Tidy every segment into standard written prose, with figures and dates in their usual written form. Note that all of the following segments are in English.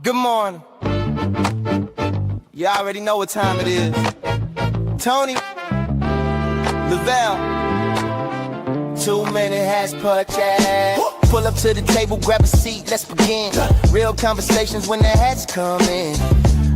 Good morning. You already know what time it is. Tony, Lavelle, 2 minute hash purchase. Pull up to the table, grab a seat, let's begin. Real conversations when the hats come in.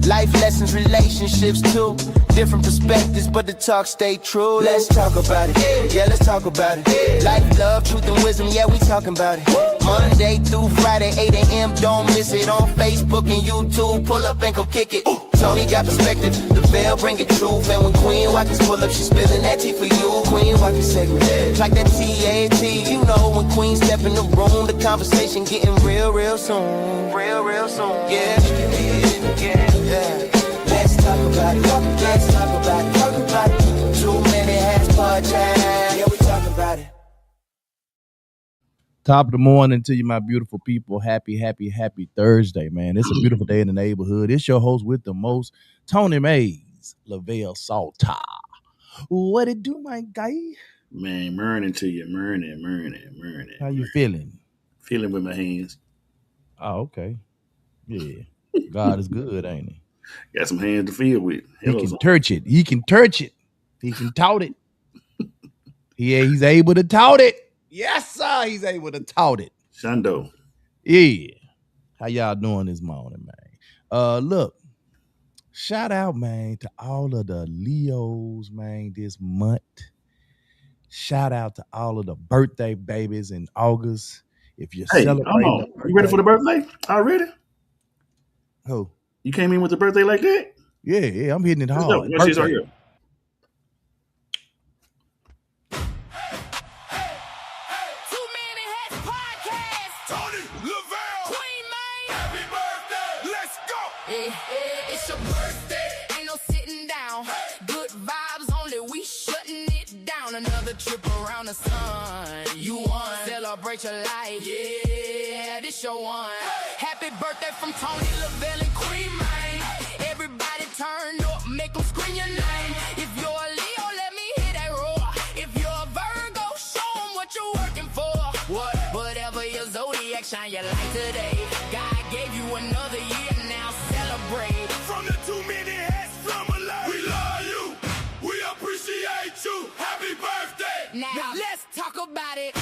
Life lessons, relationships too. Different perspectives, but the talk stay true. Let's talk about it. Yeah, let's talk about it. Life, love, truth, and wisdom. Yeah, we talking about it. Monday through Friday, 8 a.m. Don't miss it on Facebook and YouTube. Pull up and go kick it. Tony got perspective. The veil bring it truth. And when Queen Watkins pull up, she's spilling that tea for you. Queen Watkins segment. Like that TAT. You know when Queen step in the room, the conversation getting real soon. Real soon. Yeah. Let's talk about it. Let's talk about it. Talk about it. 2 minute hash podcast. Yeah, we talking about it. Top of the morning to you, my beautiful people. Happy Thursday, man. It's a beautiful day in the neighborhood. It's your host with the most, Tony Mays, Lavelle Salta. What it do, my guy? Man, morning to you. Morning. How you feeling? Feeling with my hands. Oh, okay. Yeah. God is good, ain't he? Got some hands to feel with. He can touch it. He can tout it. He's able to tout it. Yes, sir. He's able to tout it. Shando. Yeah. How y'all doing this morning, man? Look, shout out, man, to all of the Leos, man, this month. Shout out to all of the birthday babies in August. If you're celebrating, you ready for the birthday already? Who? You came in with the birthday like that? Yeah, I'm hitting it hard. Let's go. Right here. It's your birthday, ain't no sitting down. Good vibes only, we shutting it down. Another trip around the sun. You won, celebrate your life. Yeah, this your one. Happy birthday from Tony, Lavelle, and Queen, man. Everybody turn up, make them scream your name. If you're a Leo, let me hear that roar. If you're a Virgo, show them what you're working for. Whatever your zodiac, shine your light today. God gave you another year, now celebrate. From the 2 minute hats from Alert. We love you. We appreciate you. Happy birthday. Now let's talk about it.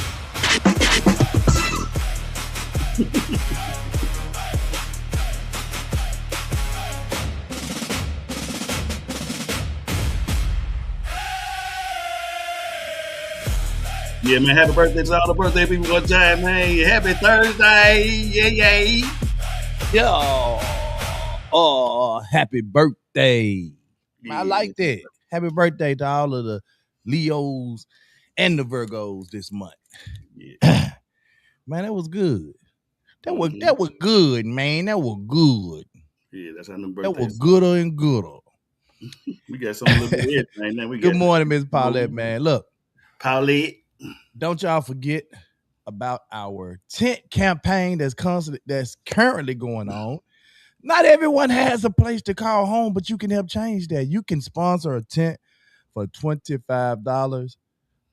Yeah, man. Happy birthday to all the birthday people one time, man. Happy Thursday. Yay. Yo. Oh, happy birthday. Yeah. I like that. Happy birthday to all of the Leos and the Virgos this month. Yeah. Man, that was good. That was good, man. That was good. Yeah, that's how them birthdays. That was gooder and gooder. We got some little bit of everything now. Good morning, Miss Paulette, man. Look. Paulette. Don't y'all forget about our tent campaign that's currently going on. Not everyone has a place to call home, but you can help change that. You can sponsor a tent for $25.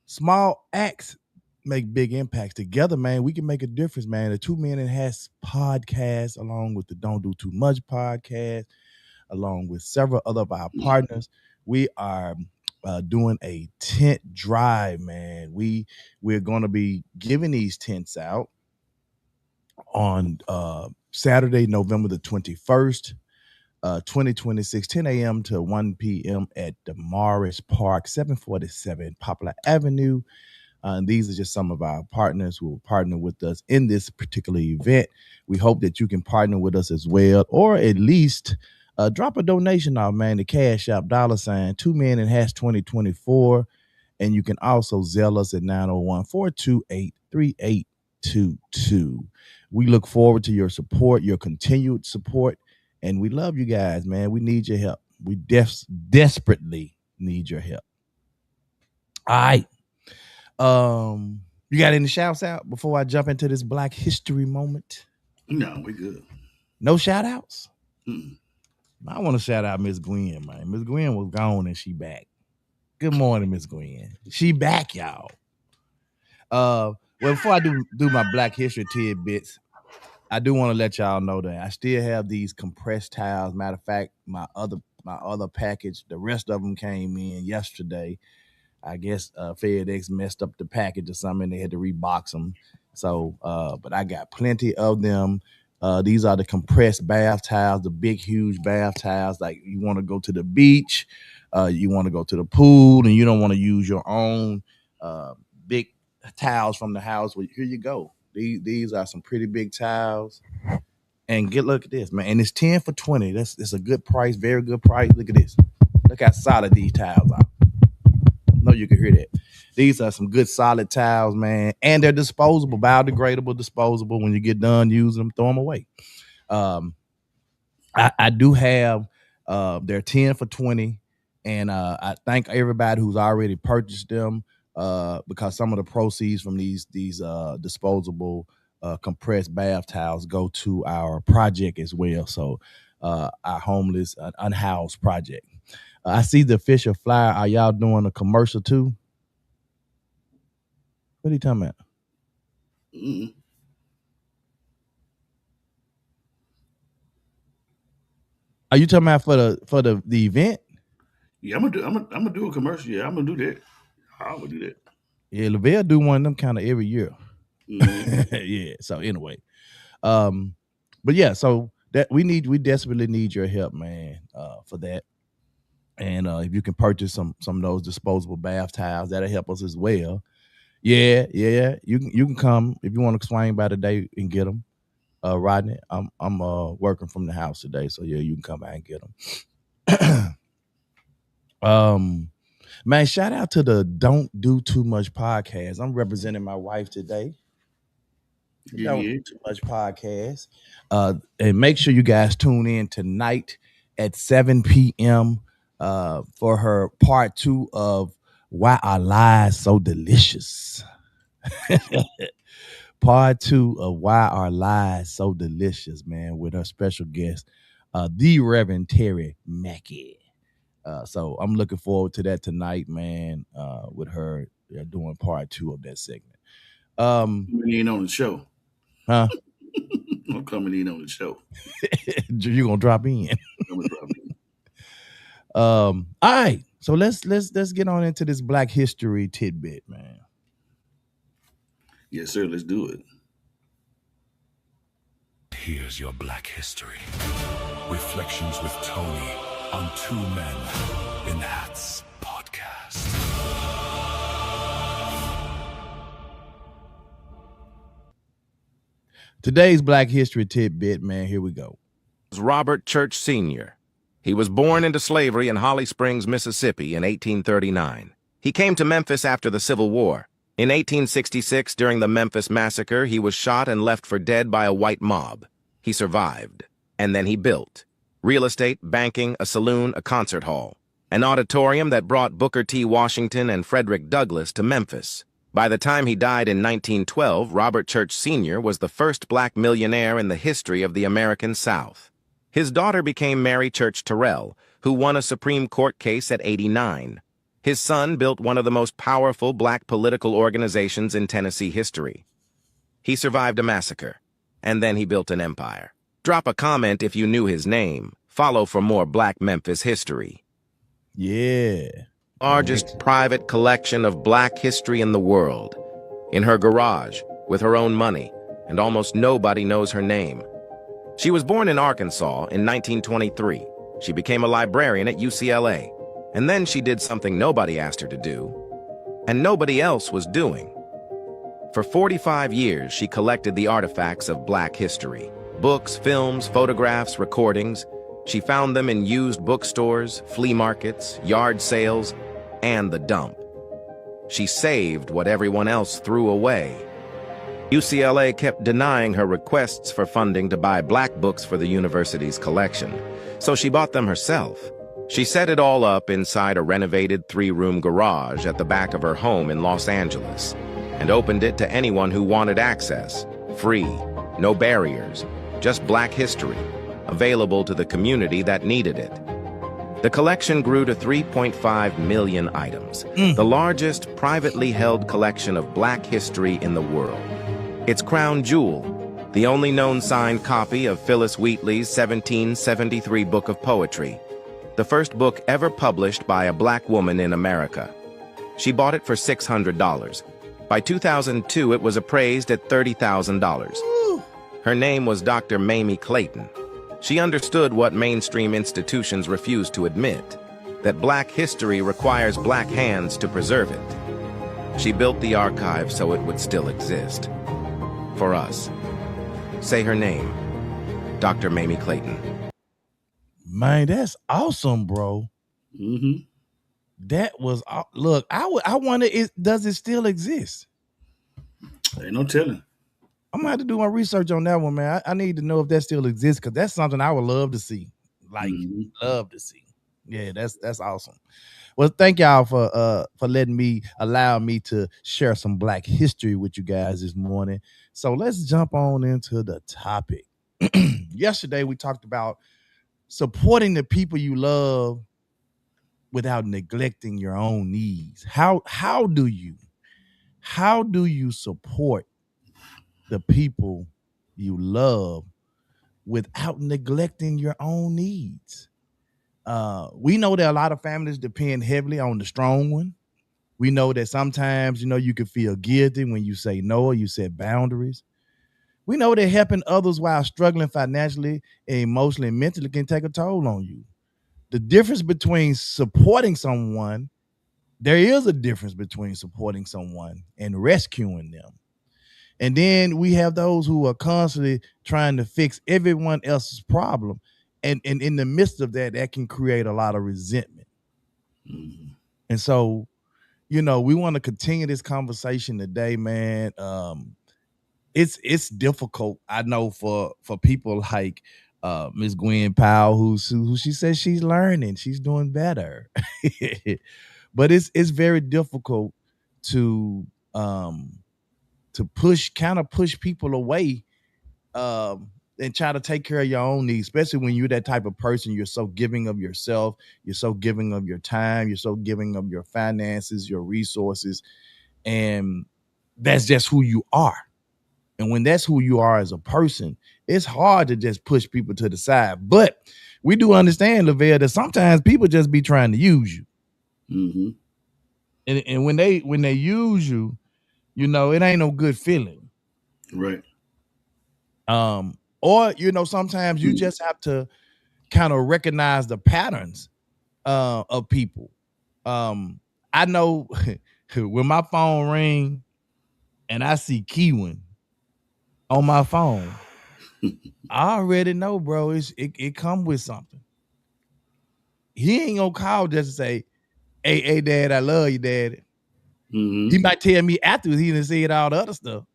Small acts make big impacts. Together, man, we can make a difference, man. The 2 Minute Hats podcast, along with the Don't Do Too Much podcast, along with several other of our partners, we are doing a tent drive, man. We're going to be giving these tents out on Saturday, November the 21st, 2026, 10 a.m. to 1 p.m. at the Morris Park, 747 Poplar Avenue. And these are just some of our partners who will partner with us in this particular event. We hope that you can partner with us as well, or at least drop a donation off, man, to Cash App $ 2 Minute Hash 2024. And you can also Zelle us at 901-428-3822. We look forward to your support, your continued support, and we love you guys, man. We need your help. We desperately need your help. All right. You got any shouts out before I jump into this Black History moment? No, we good. No shout outs? Mm-mm. I want to shout out Miss Gwen, man. Miss Gwen was gone and she back. Good morning, Miss Gwen. She back, y'all. Well, before I do my Black History tidbits, I do want to let y'all know that I still have these compressed towels. Matter of fact, my other package, the rest of them came in yesterday. I guess FedEx messed up the package or something. They had to rebox them. So, but I got plenty of them. These are the compressed bath towels, the big, huge bath towels. Like you want to go to the beach, you want to go to the pool, and you don't want to use your own big towels from the house. Well, here you go. These are some pretty big towels. And look at this, man. And it's 10 for 20. It's a good price, very good price. Look at this. Look how solid these towels are. No, you can hear that. These are some good solid towels, man. And they're disposable, biodegradable, disposable. When you get done using them, throw them away. I do have they're 10 for 20. And I thank everybody who's already purchased them because some of the proceeds from these disposable compressed bath towels go to our project as well. So our homeless, unhoused project. I see the official flyer. Are y'all doing a commercial too? What are you talking about? Mm-mm. Are you talking about for the event? Yeah, I'm gonna do a commercial. Yeah, I'm gonna do that. I would do that. Yeah, Lavelle do one of them kind of every year. Mm-hmm. Yeah. So anyway, but yeah, so that we desperately need your help, man, for that. And if you can purchase some of those disposable bath towels, that'll help us as well. Yeah. You can come if you want to swing by today and get them. Rodney, I'm working from the house today, so yeah, you can come by and get them. Man, shout out to the Don't Do Too Much podcast. I'm representing my wife today. Don't Do Too Much podcast. And make sure you guys tune in tonight at 7 p.m. For her part 2 of Why Are Lies So Delicious? Part 2 of Why Are Lies So Delicious, man, with her special guest, the Reverend Terry Mackey. So I'm looking forward to that tonight, man, with her doing part 2 of that segment. Coming in on the show. Huh? I'm coming in on the show. You're gonna drop in. I'm gonna drop in. All right. So let's get on into this Black History tidbit, man. Yes, sir. Let's do it. Here's your Black History. Reflections with Tony on Two Men in Hats podcast. Today's Black History tidbit, man. Here we go. Robert Church Sr. He was born into slavery in Holly Springs, Mississippi in 1839. He came to Memphis after the Civil War. In 1866, during the Memphis Massacre, he was shot and left for dead by a white mob. He survived. And then he built real estate, banking, a saloon, a concert hall, an auditorium that brought Booker T. Washington and Frederick Douglass to Memphis. By the time he died in 1912, Robert Church Sr. was the first black millionaire in the history of the American South. His daughter became Mary Church Terrell, who won a Supreme Court case at 89. His son built one of the most powerful black political organizations in Tennessee history. He survived a massacre, and then he built an empire. Drop a comment if you knew his name. Follow for more Black Memphis history. Yeah. Largest private collection of black history in the world. In her garage, with her own money, and almost nobody knows her name. She was born in Arkansas in 1923. She became a librarian at UCLA. And then she did something nobody asked her to do, and nobody else was doing. For 45 years, she collected the artifacts of black history. Books, films, photographs, recordings. She found them in used bookstores, flea markets, yard sales, and the dump. She saved what everyone else threw away. UCLA kept denying her requests for funding to buy black books for the university's collection, so she bought them herself. She set it all up inside a renovated 3-room garage at the back of her home in Los Angeles and opened it to anyone who wanted access. Free, no barriers, just black history, available to the community that needed it. The collection grew to 3.5 million items, the largest privately held collection of black history in the world. Its crown jewel, the only known signed copy of Phyllis Wheatley's 1773 book of poetry, the first book ever published by a black woman in America. She bought it for $600. By 2002, it was appraised at $30,000. Her name was Dr. Mamie Clayton. She understood what mainstream institutions refuse to admit, that black history requires black hands to preserve it. She built the archive so it would still exist. For us. Say her name, Dr. Mamie Clayton. Man, that's awesome, bro. Mm-hmm. That was look. I wonder, does it still exist? Ain't no telling. I'm gonna have to do my research on that one, man. I need to know if that still exists because that's something I would love to see. Like, love to see. Yeah, that's awesome. Well, thank y'all for allowing me to share some black history with you guys this morning. So let's jump on into the topic. Yesterday we talked about supporting the people you love without neglecting your own needs. How do you support the people you love without neglecting your own needs? We know that a lot of families depend heavily on the strong one. We know that sometimes, you can feel guilty when you say no or you set boundaries. We know that helping others while struggling financially, emotionally, and mentally can take a toll on you. The difference between supporting someone, there is a difference between supporting someone and rescuing them. And then we have those who are constantly trying to fix everyone else's problem. And in the midst of that, that can create a lot of resentment. Mm-hmm. And so, we want to continue this conversation today, man. It's difficult, I know, for people like Miss Gwen Powell, who she says she's learning, she's doing better. But it's very difficult to push people away and try to take care of your own needs, especially when you're that type of person. You're so giving of yourself, you're so giving of your time, you're so giving of your finances, your resources, and that's just who you are. And when that's who you are as a person, it's hard to just push people to the side. But we do understand, Lavelle, that sometimes people just be trying to use you. Mm-hmm. And when they use you, it ain't no good feeling. Right. Or, sometimes you just have to kind of recognize the patterns of people. I know when my phone ring and I see Keywin on my phone, I already know, bro, it come with something. He ain't gonna call just to say, hey, Dad, I love you, Daddy. Mm-hmm. He might tell me afterwards he didn't say all the other stuff.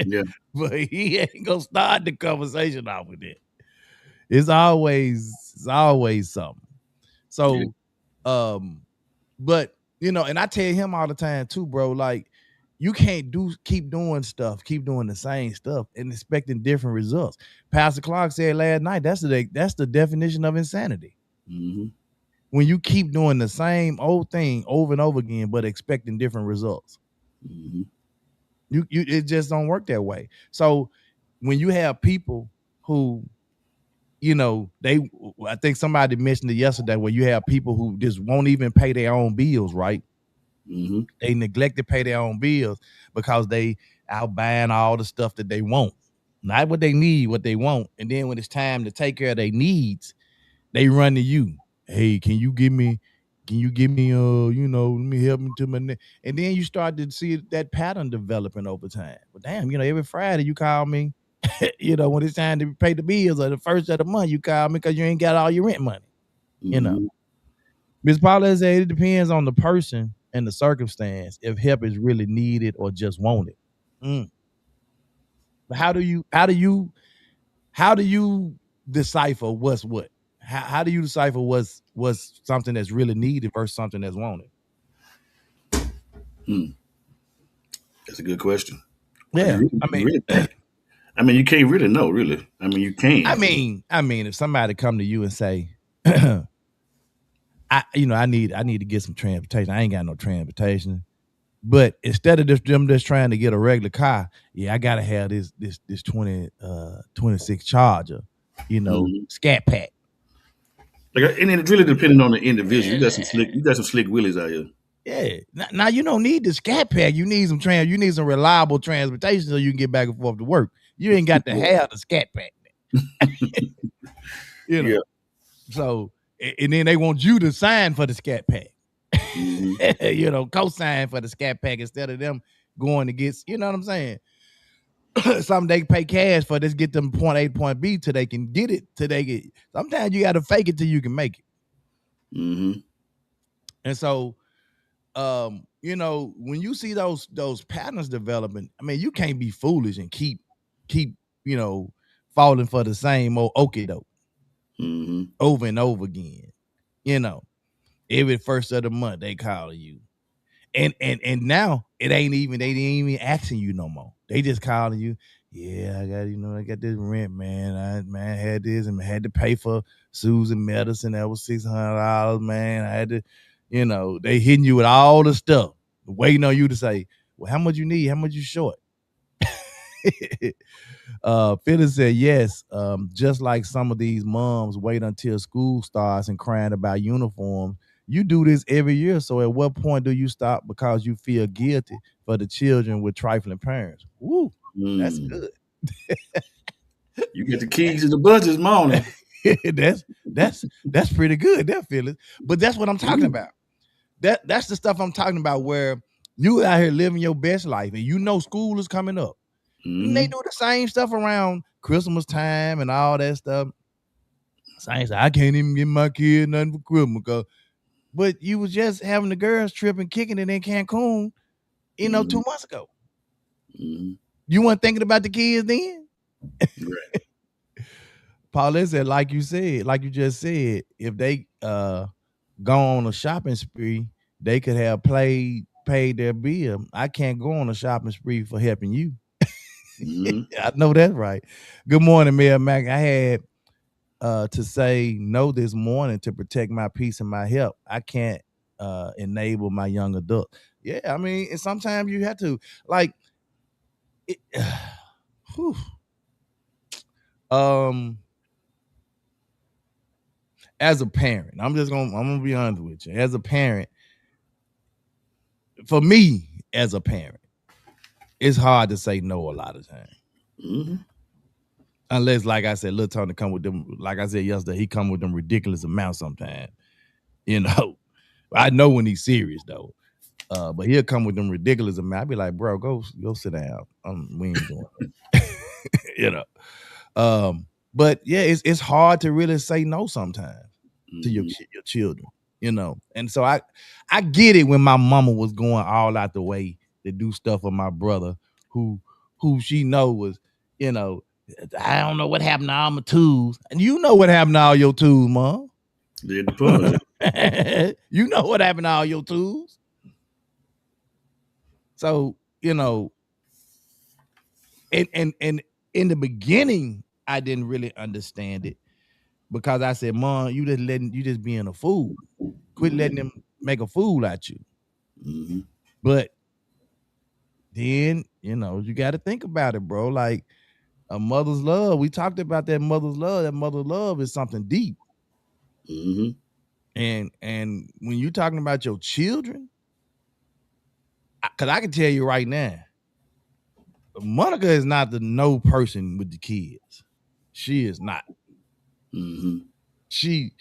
Yeah. But he ain't gonna start the conversation off with it. It's always something. So, but and I tell him all the time too, bro, like, you can't keep doing the same stuff and expecting different results. Pastor Clark said last night, that's the definition of insanity. Mm-hmm. When you keep doing the same old thing over and over again, but expecting different results. Mm-hmm. It just don't work that way. So when you have people who, I think somebody mentioned it yesterday, where you have people who just won't even pay their own bills, right? Mm-hmm. They neglect to pay their own bills because they out buying all the stuff that they want, not what they need, what they want. And then when it's time to take care of their needs, they run to you. Hey, can you give me, let me help me to my neck. And then you start to see that pattern developing over time. But damn, every Friday you call me, when it's time to pay the bills or the first of the month, you call me because you ain't got all your rent money. Mm-hmm. Ms. Paula said it depends on the person and the circumstance if help is really needed or just wanted. But how do you decipher what's what? How do you decipher what's something that's really needed versus something that's wanted? That's a good question. Yeah, you can't really know, really. You can. If somebody come to you and say, I need to get some transportation. I ain't got no transportation. But instead of them just trying to get a regular car, yeah, I gotta have this 26 Charger, Scat Pack. Like, and it's really depending on the individual. You got some slick willies out here. Yeah. Now you don't need the Scat Pack. You need some reliable transportation so you can get back and forth to work. You ain't got to have the Scat Pack. Yeah. So, and then they want you to sign for the Scat Pack. Mhm. Co-sign for the Scat Pack instead of them going to get, you know what I'm saying? Some they pay cash for this, get them point A, point B till they can get it. Sometimes you got to fake it till you can make it. Mhm. And so, when you see those patterns developing, I mean, you can't be foolish and keep, falling for the same old okie doke Mhm. over and over again. Every first of the month they calling you. And now they ain't even asking you no more. They just calling you. Yeah, I got this rent, man. I had this and I had to pay for Susan medicine. That was $600, man. I had to, they hitting you with all the stuff, waiting on you to say, well, how much you need? How much you short? Phyllis said, yes, just like some of these moms wait until school starts and crying about uniforms. You do this every year. So at what point do you stop because you feel guilty for the children with trifling parents? Woo, that's good. You get the keys to the bus this morning. that's pretty good, that Phyllis. But that's what I'm talking about. That's the stuff I'm talking about, where you out here living your best life and school is coming up. And they do the same stuff around Christmas time and all that stuff. Same, I can't even get my kid nothing for Christmas. But you was just having the girls trip and kicking it in Cancun, 2 months ago. You weren't thinking about the kids then? Right. Paulette said, like you just said, if they go on a shopping spree, they could have paid their bill. I can't go on a shopping spree for helping you. I know that's right. Good morning, Mayor Mac. I had to say no this morning to protect my peace and my health. I can't enable my young adult. Yeah, I mean, and sometimes you have to, like, as a parent, I'm gonna be honest with you. As a parent, for me, as a parent, it's hard to say no a lot of times. Unless, like I said, Lil Tony come with them, like I said yesterday, he come with them ridiculous amounts sometimes. I know when he's serious though. But he'll come with them ridiculous amounts. I'll be like, bro, go sit down. We ain't doing it. But yeah, it's hard to really say no sometimes to your children, And so I get it when my mama was going all out the way to do stuff for my brother who she know was, I don't know what happened to all my tools. And you know what happened to all your tools, Mom. You know what happened to all your tools. So, and in the beginning, I didn't really understand it because I said, Mom, you just being a fool. Quit letting them make a fool out you. But then, you got to think about it, bro. Like, a mother's love. We talked about that mother's love. That mother's love is something deep. And when you're talking about your children, because I can tell you right now, Monica is not the no person with the kids. She is not. She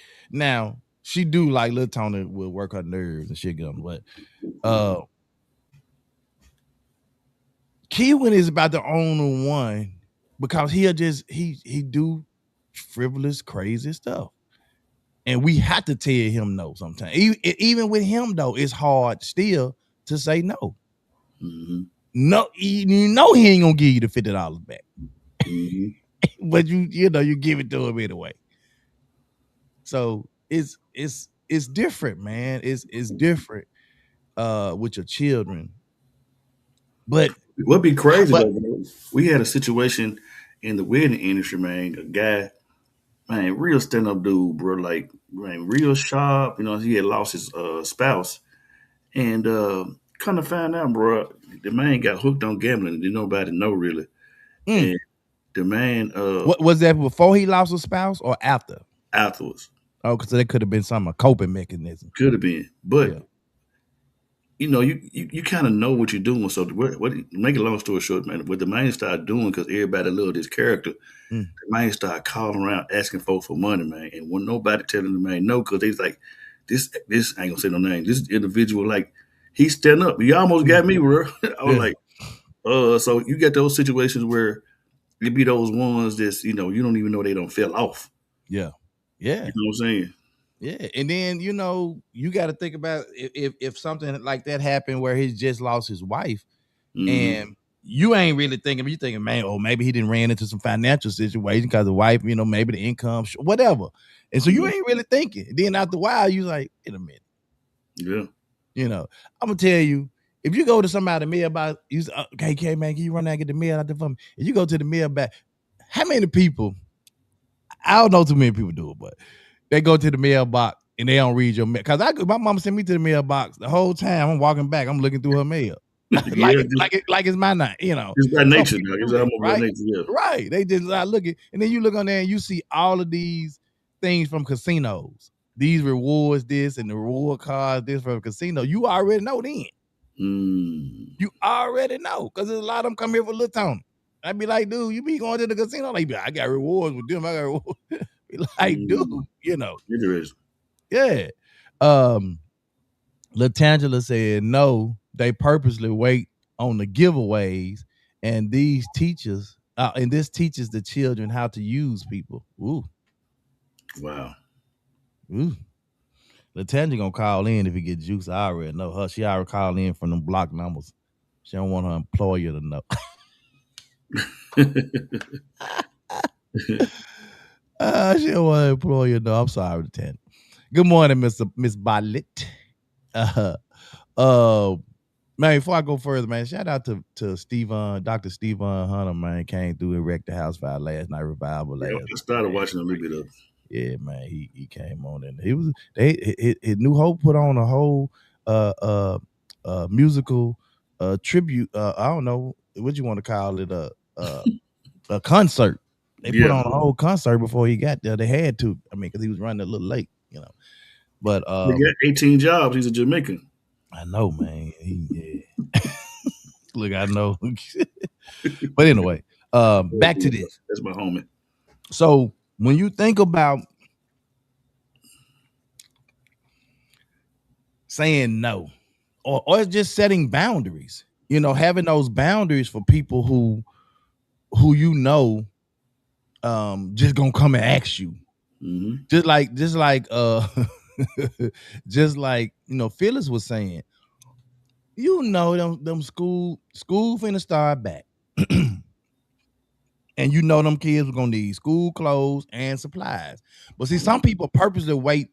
do like Lil Tony will work her nerves and shit, but Keelan is about the only one because he do frivolous, crazy stuff. And we have to tell him no sometimes. Even with him, though, it's hard still to say no. No, you know he ain't gonna give you the $50 back. But you give it to him anyway. So it's different, man. It's different with your children. But what'd be crazy though, bro, we had a situation in the wedding industry, man. A guy, man, real stand-up dude, bro. Like, man, real sharp. He had lost his spouse, and Kind of find out, bro. The man got hooked on gambling. And didn't nobody know really. Mm. And the man, What was that before he lost a spouse or after? afterwards, Oh, because there could have been some a coping mechanism. could have been, but Yeah. you kind of know what you're doing. So what make a long story short, man, what the man started doing, because everybody loved his character, Mm. the man started calling around asking folks for money, man, and when nobody telling the man no, because he's like, this I ain't gonna say no name. This individual, like, he stand up. He almost got me, bro. I was Yeah. like, so you get those situations where it be those ones that's, you don't even know they don't fell off. Yeah. You know what I'm saying? Yeah. And then, you got to think about if something like that happened where he just lost his wife Mhm. and you ain't really thinking, you thinking, man, maybe he didn't ran into some financial situation because the wife, maybe the income, whatever. And so you Mhm. ain't really thinking. Then after a while, you like, wait a minute. Yeah. I'm gonna tell you, if you go to somebody mailbox, you say, okay, man, can you run out and get the mail out there for me? If you go to the mailbox, how many people? I don't know too many people do it, but they go to the mailbox and they don't read your mail. Cause my mama sent me to the mailbox the whole time. I'm walking back, I'm looking through her mail, like it's my night, It's by Some nature, people dog. It's do that, almost by right? nature, yeah. Right. They just looking, and then you look on there and you see all of these things from casinos. These rewards, this and the reward cards, this from casino. You already know then. Mm. You already know, because there's a lot of them come here for Lil Tony. I'd be like, dude, you be going to the casino? Like, I got rewards with them. I got rewards. Be like, dude, Interesting. yeah. Latangela said, no, they purposely wait on the giveaways, and this teaches the children how to use people. Ooh. Wow. Ooh. Latangela gonna call in if he get juice. I already know her. She already called in from them block numbers. She don't want her employer to know. She don't want her employer to know. I'm sorry, Latangela. Good morning, Miss Bartlett. Man, before I go further, man, shout out to Dr. Stephen Hunter, man, came through and wrecked the house fire last night, revival last. I started watching a little bit of it. Yeah, man, he came on and his New Hope put on a whole musical tribute. I don't know what you want to call it, a concert. They put on a whole concert before he got there. They had to, because he was running a little late, But he got 18 jobs. He's a Jamaican. I know, man. Look, I know. But anyway, back to this. That's my homie. So when you think about saying no, or just setting boundaries, having those boundaries for people who just gonna come and ask you. Mm-hmm. Just like just like Phyllis was saying, them school finna start back. And them kids are gonna need school clothes and supplies. But see, some people purposely wait.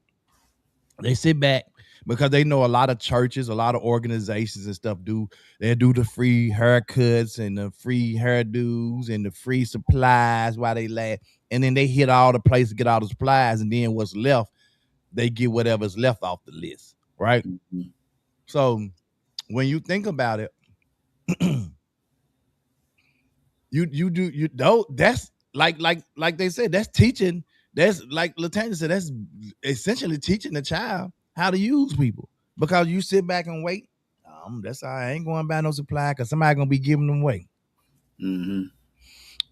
They sit back because they know a lot of churches, a lot of organizations and stuff they do the free haircuts and the free hairdos and the free supplies while they last. And then they hit all the places to get all the supplies, and then what's left, they get whatever's left off the list, right? Mm-hmm. So when you think about it, that's like they said, that's teaching. That's like Latanya said, that's essentially teaching the child how to use people, because you sit back and wait. That's how I ain't going to buy no supply because somebody gonna be giving them away. Mm-hmm.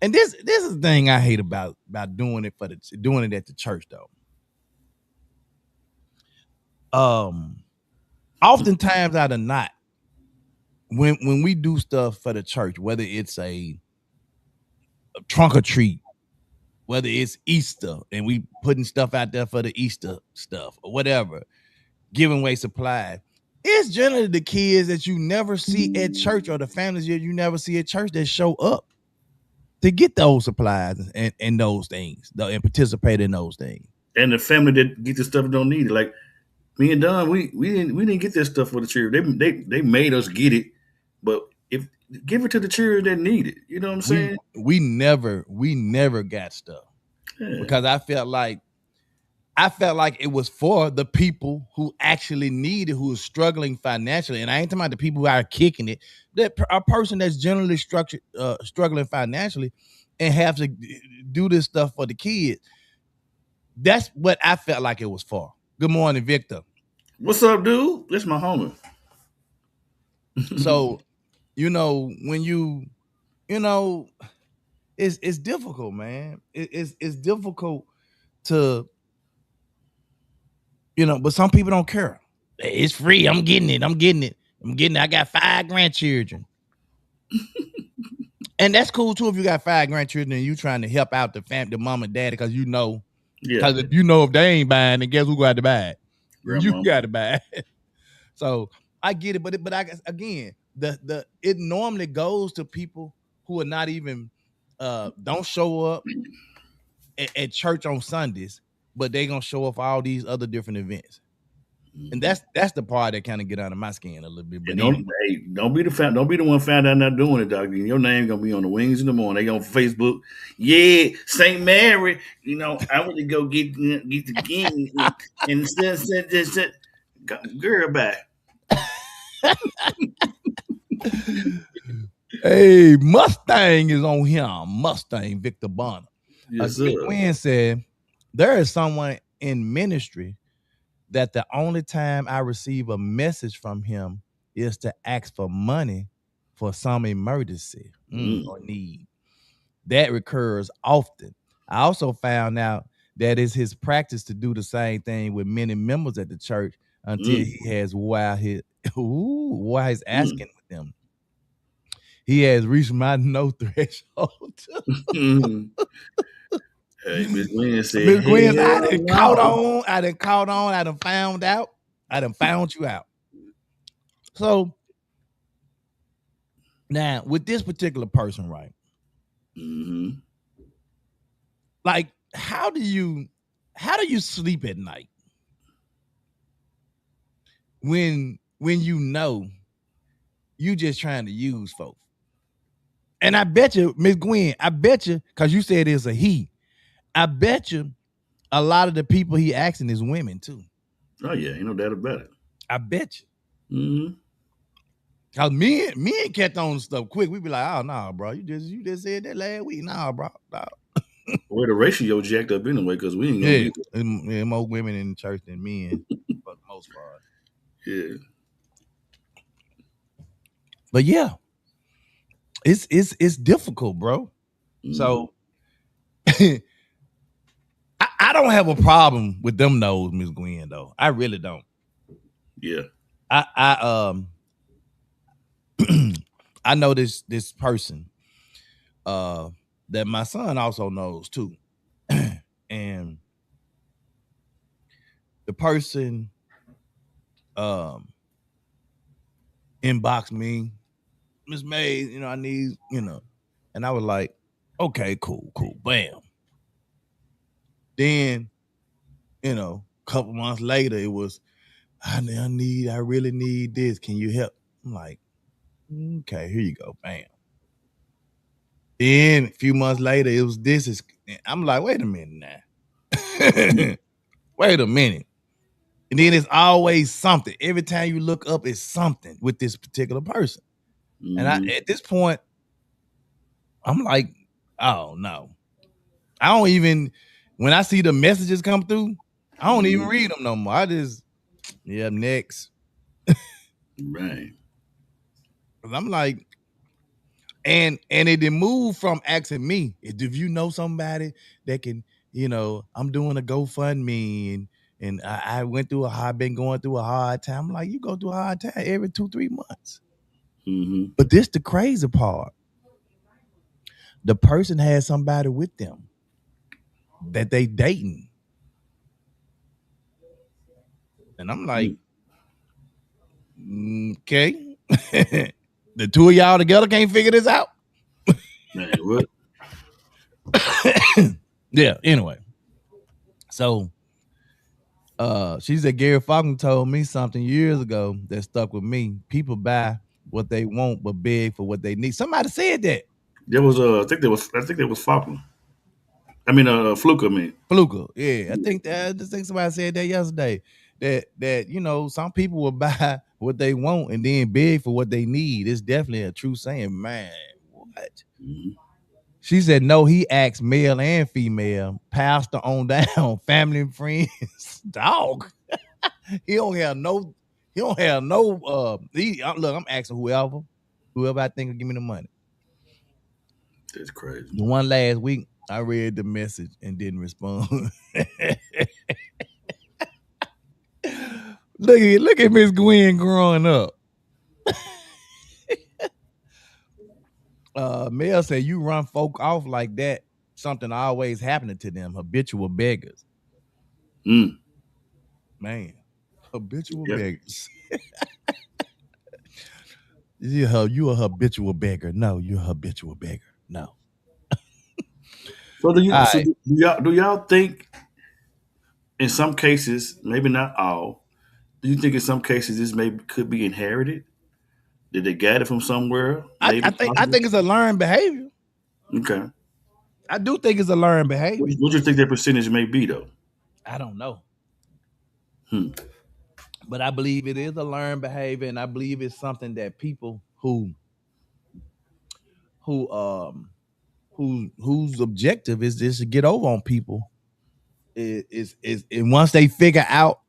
And this is the thing I hate about doing it doing it at the church though. Oftentimes out of not, when we do stuff for the church, whether it's a trunk or treat, whether it's Easter and we putting stuff out there for the Easter stuff or whatever, giving away supplies, it's generally the kids that you never see at church or the families that you never see at church that show up to get those supplies and those things and participate in those things. And the family that get the stuff don't need it. Like me and Don, we didn't get this stuff for the children. They made us get it, but give it to the children that need it. You know what I'm saying? We never got stuff because I felt like I felt like it was for the people who actually need it, who are struggling financially. And I ain't talking about the people who are kicking it. That a person that's generally struggling financially and have to do this stuff for the kids. That's what I felt like it was for. Good morning, Victor. What's up, dude? That's my homie. So, when it's difficult, man. It's difficult to, but some people don't care. It's free. I'm getting it. I got 5 grandchildren. And that's cool too if you got 5 grandchildren and you trying to help out the mom and daddy because Yeah. Because if they ain't buying, then guess who got to buy it? Grandma. You got to buy it. So I get it, but I guess again, it normally goes to people who are not even don't show up at church on Sundays, but they gonna show up for all these other different events. And that's the part that kind of get under my skin a little bit. But And don't be the one found out not doing it, dog. Your name gonna be on the Wings in the Morning. They on Facebook. Yeah, St. Mary. I want to go get the game and send girl back. Hey, Mustang is on here. Mustang Victor Bonner. Yes, sir. Gwen said there is someone in ministry that the only time I receive a message from him is to ask for money for some emergency or need. That recurs often. I also found out that it's his practice to do the same thing with many members at the church until he has while he's asking with them. He has reached my no threshold. Hey, Miss Gwen said, Miss Gwen, hey, I done caught on. I done found out. I done found you out. So now with this particular person, right? Mm-hmm. Like, how do you sleep at night when you just trying to use folks? And I bet you, Miss Gwen, because you said it's a he. I bet you a lot of the people he asking is women too. Oh yeah, ain't no doubt about it. I bet you. Mm-hmm. Cause me and kept on stuff quick. We be like, oh no, bro, you just said that last week. Nah, bro. Nah. Well, the ratio jacked up anyway because we ain't gonna Yeah, more women in the church than men for the most part. Yeah. But yeah, it's difficult, bro. Mm-hmm. So I don't have a problem with them nose, Miss Gwen, though. I really don't. Yeah. I I know this person that my son also knows too. And the person inboxed me, Miss May, I need, and I was like, okay, cool, bam. Then, a couple months later, it was, I really need this. Can you help? I'm like, okay, here you go, bam. Then a few months later, it was this. I'm like, wait a minute now. Wait a minute. And then it's always something. Every time you look up, it's something with this particular person. Mm-hmm. And at this point, I'm like, oh no. I don't even, when I see the messages come through, I don't even read them no more. I just, next. Right. I'm like, and it did move from asking me, if you know somebody that can, I'm doing a GoFundMe and I I've been going through a hard time. I'm like, you go through a hard time every 2-3 months. Mm-hmm. But this the crazy part. The person has somebody with them that they dating. And I'm like, okay. The two of y'all together can't figure this out. Man, what? Yeah, anyway. So she said Gary Falcon told me something years ago that stuck with me. People buy what they want but beg for what they need. Somebody said that. There was I think that was Falcon. I mean, Fluke. I mean, Fluka. Yeah, I just think somebody said that yesterday. That you know, some people will buy what they want and then beg for what they need. It's definitely a true saying, man. What? mhm. She said no, he asked male and female, pastor on down, family and friends. Dog. He don't have no, look, I'm asking whoever I think will give me the money. That's crazy. The one last week, I read the message and didn't respond. Look at Miss Gwen growing up. Mel said you run folk off like that, something always happening to them. Habitual beggars. Mm. Man. Habitual Yep. beggars. You a habitual beggar. No, you're a habitual beggar. No. So do you? All So right. do y'all think? In some cases, maybe not all. Do you think in some cases this could be inherited? Did they get it from somewhere? Maybe. I think it's a learned behavior. Okay. I do think it's a learned behavior. What do you think that percentage may be, though? I don't know. Hmm. But I believe it is a learned behavior, and I believe it's something that people whose objective is just to get over on people is and once they figure out,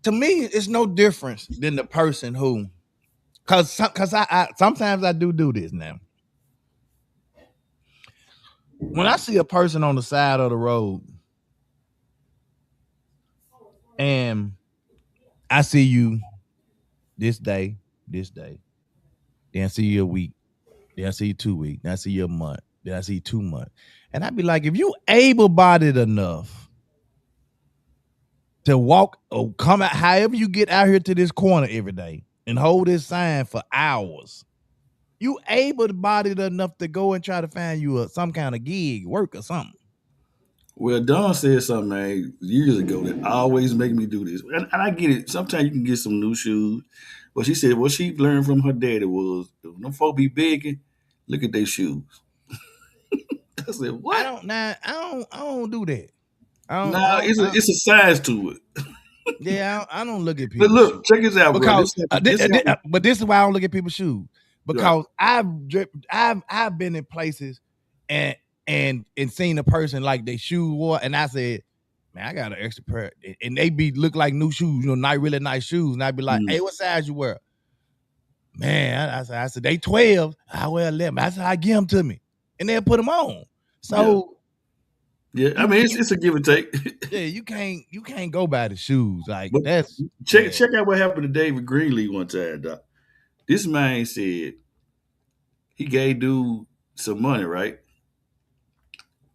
to me, it's no difference than the person who, cause I sometimes I do this now. When I see a person on the side of the road and I see you this day, then I see you a week, then I see you 2 weeks, then I see you a month, then I see you 2 months. And I'd be like, if you able-bodied enough to walk or come out, however you get out here to this corner every day and hold this sign for hours, you able-bodied enough to go and try to find you some kind of gig, work or something. Well, Dawn said something, man, years ago that always make me do this. And I get it. Sometimes you can get some new shoes. But she said what she learned from her daddy was, if them folk be begging, look at their shoes. I said, what? I don't do that. Nah, it's a size to it. Yeah, I don't look at people. But look, check this out, because bro. but this is why I don't look at people's shoes, because I've been in places and seen a person like they shoes wore, and I said, man, I got an extra pair, and they look like new shoes, you know, not really nice shoes, and I'd be like, hey, what size you wear? Man, I said they 12, I wear 11. I said, I give them to me, and they'll put them on. So. Yeah, I mean it's a give and take. Yeah, you can't go by the shoes like But that's. check out what happened to David Greenlee one time, Doc. This man said he gave dude some money, right?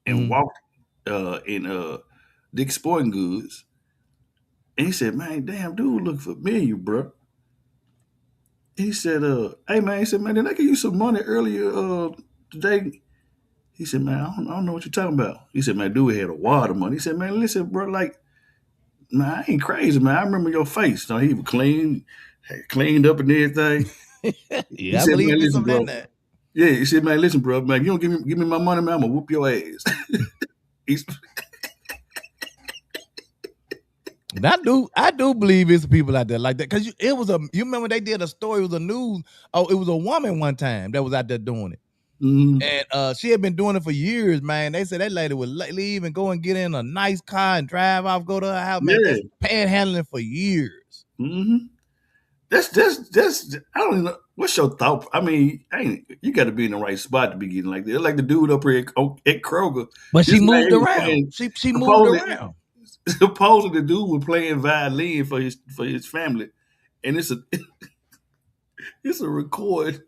And walked in Dick's Sporting Goods. And he said, man, damn, dude look familiar, bro. He said, hey man, did I give you some money earlier today? He said, man, I don't know what you're talking about. He said, man, dude had a wad of money. He said, man, listen, bro, like, man, I ain't crazy, man. I remember your face. So he was cleaned up and everything. Yeah, I believe there's something in that. Yeah, he said, man, listen, bro, man, you don't give me my money, man, I'm gonna whoop your ass. And I do believe it's people out there like that, because you remember they did a story, it was a news. Oh, it was a woman one time that was out there doing it. Mm-hmm. And she had been doing it for years, man. They said that lady would leave and go and get in a nice car and drive off, go to her house, man. That's panhandling for years. Mm-hmm. That's I don't even know. What's your thought? I mean, you got to be in the right spot to be getting like that. Like the dude up here at Kroger. But she moved around. She moved around. Supposedly the dude was playing violin for his family. And it's a record.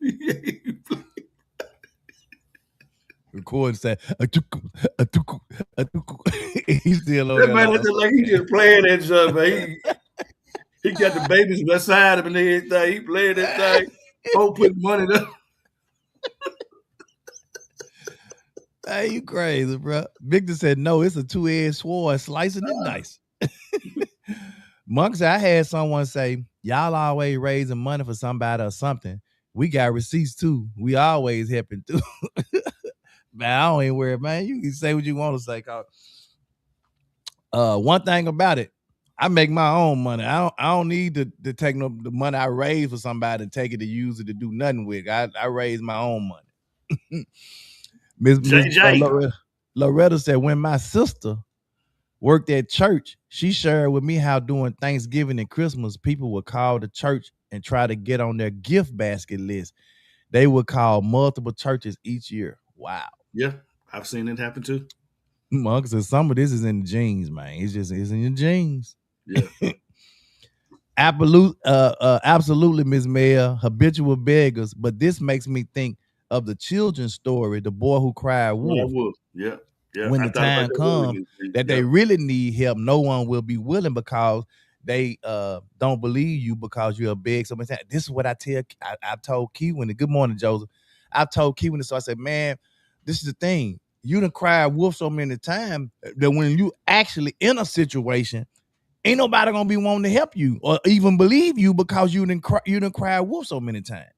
Record said he's still on that man looked like he just playing that stuff, man. He got the babies beside him and everything. He playing that thing. Don't put money up. Hey, you crazy, bro. Victor said, no, it's a two-edged sword, slicing and dice. Monk said, I had someone say, y'all always raising money for somebody or something. We got receipts too. We always helping too. Man, I don't even worry, man. You can say what you want to say. Cause one thing about it, I make my own money. I don't need to take the money I raise for somebody and take it to use it to do nothing with. I raise my own money. Miss JJ. Loretta said when my sister worked at church, she shared with me how during Thanksgiving and Christmas, people would call the church and try to get on their gift basket list. They would call multiple churches each year. Wow. Yeah, I've seen it happen too. Monk says some of this is in the genes, man. It's in your genes. Yeah. Absolutely, Miss Mayor, habitual beggars. But this makes me think of the children's story, the boy who cried wolf. Yeah. When the time comes that they really need help, no one will be willing because they don't believe you because you're a beg. So this is what I tell. I told Keewan. Good morning, Joseph. I told Keewan, so I said, man, this is the thing. You done cried wolf so many times that when you actually in a situation, ain't nobody gonna be wanting to help you or even believe you because you done cried wolf so many times.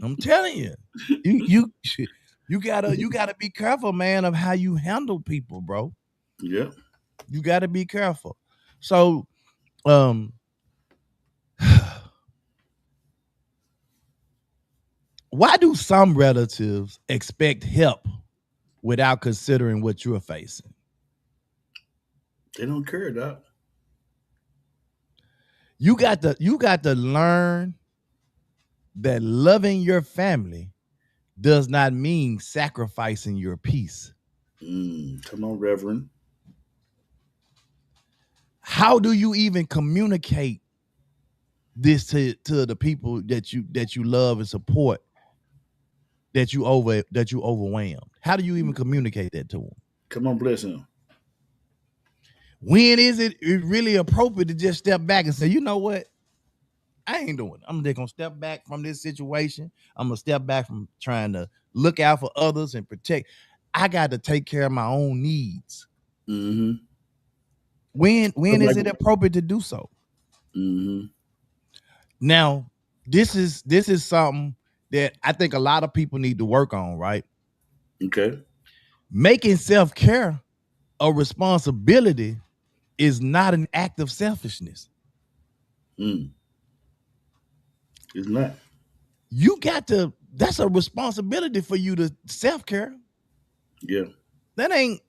I'm telling you, you gotta be careful, man, of how you handle people, bro. Yeah, you gotta be careful. So, why do some relatives expect help without considering what you're facing? They don't care, Doc. You got to learn that loving your family does not mean sacrificing your peace. Come on, Reverend. How do you even communicate this to the people that you love and support, that you overwhelmed? How do you even communicate that to them? Come on, bless him. When is it really appropriate to just step back and say, you know what? I ain't doing it. I'm just gonna step back from this situation. I'm gonna step back from trying to look out for others and protect. I got to take care of my own needs. Mm-hmm. When is it appropriate to do so? Mm-hmm. Now, this is something that I think a lot of people need to work on, right? Okay. Making self-care a responsibility is not an act of selfishness. It's not. You got to, that's a responsibility for you to self-care. Yeah. That ain't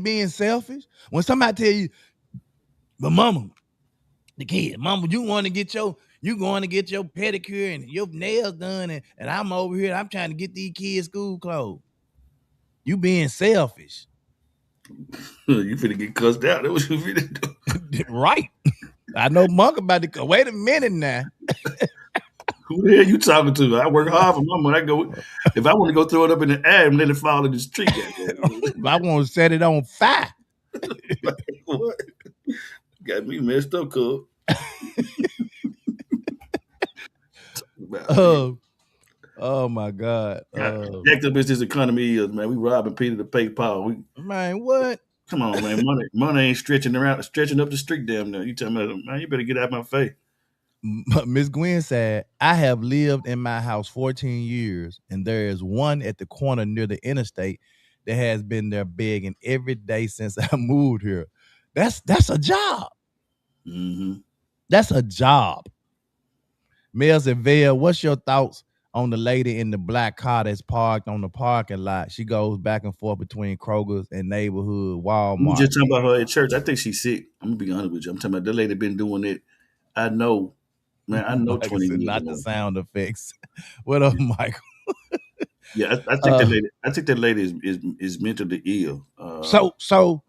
being selfish. When somebody tell you, but mama, the kid, mama, you going to get your pedicure and your nails done, and I'm over here, I'm trying to get these kids school clothes. You being selfish. You finna get cussed out. That's what you finna do. Right. I know Monk about to wait a minute now. Who the hell you talking to? I work hard for my money. If I want to go throw it up in the air and let it fall in the street. I want to set it on fire. Like, what? Got me messed up, cuz. Oh my God. Jacked up as this economy is, man. We robbing Peter to pay Paul. Man, what? Come on, man. Money ain't stretching up the street damn now. You tell me, man, you better get out of my face. Miss Gwen said, I have lived in my house 14 years, and there is one at the corner near the interstate that has been there begging every day since I moved here. That's a job. Mm-hmm. That's a job. Mel said, Vail, what's your thoughts on the lady in the black car that's parked on the parking lot? She goes back and forth between Kroger's and neighborhood Walmart. You just talking about her at church. I think she's sick. I'm gonna be honest with you. I'm talking about the lady been doing it. I know. Man, I know 20 years. Not the sound effects. What up, Michael? Yeah, I think that lady is mentally ill. So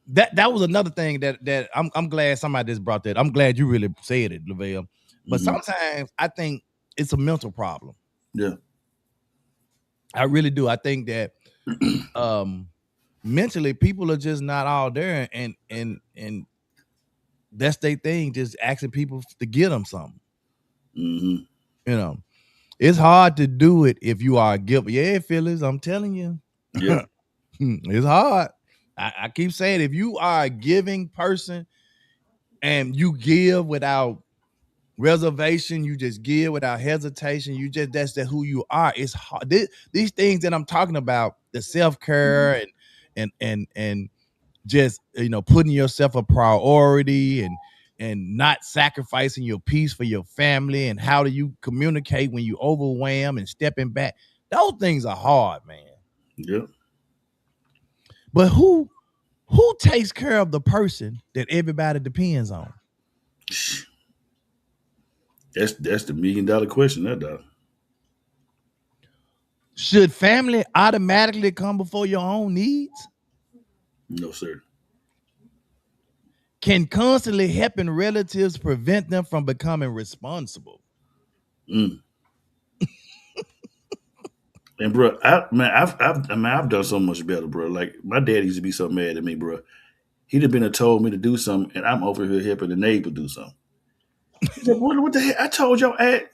that was another thing that I'm glad somebody just brought that. I'm glad you really said it, Lavelle. But sometimes I think it's a mental problem. Yeah, I really do. I think that mentally people are just not all there, and that's their thing, just asking people to get them something. Mm-hmm. You know, it's hard to do it if you are a giver. Yeah, Phyllis, I'm telling you. Yeah. It's hard. I keep saying, if you are a giving person, and you give without reservation, you just give without hesitation, that's who you are. It's hard. These things that I'm talking about, the self-care and just putting yourself a priority and not sacrificing your peace for your family, and how do you communicate when you overwhelm and stepping back. Those things are hard, man. Yeah. But who takes care of the person that everybody depends on? That's the $1 million question, that dog. Should family automatically come before your own needs? No, sir. Can constantly helping relatives prevent them from becoming responsible? And bro, I've done so much better, bro. Like my dad used to be so mad at me, bro. He'd have been told me to do something, and I'm over here helping the neighbor do something. He said, "What the heck? I told y'all, And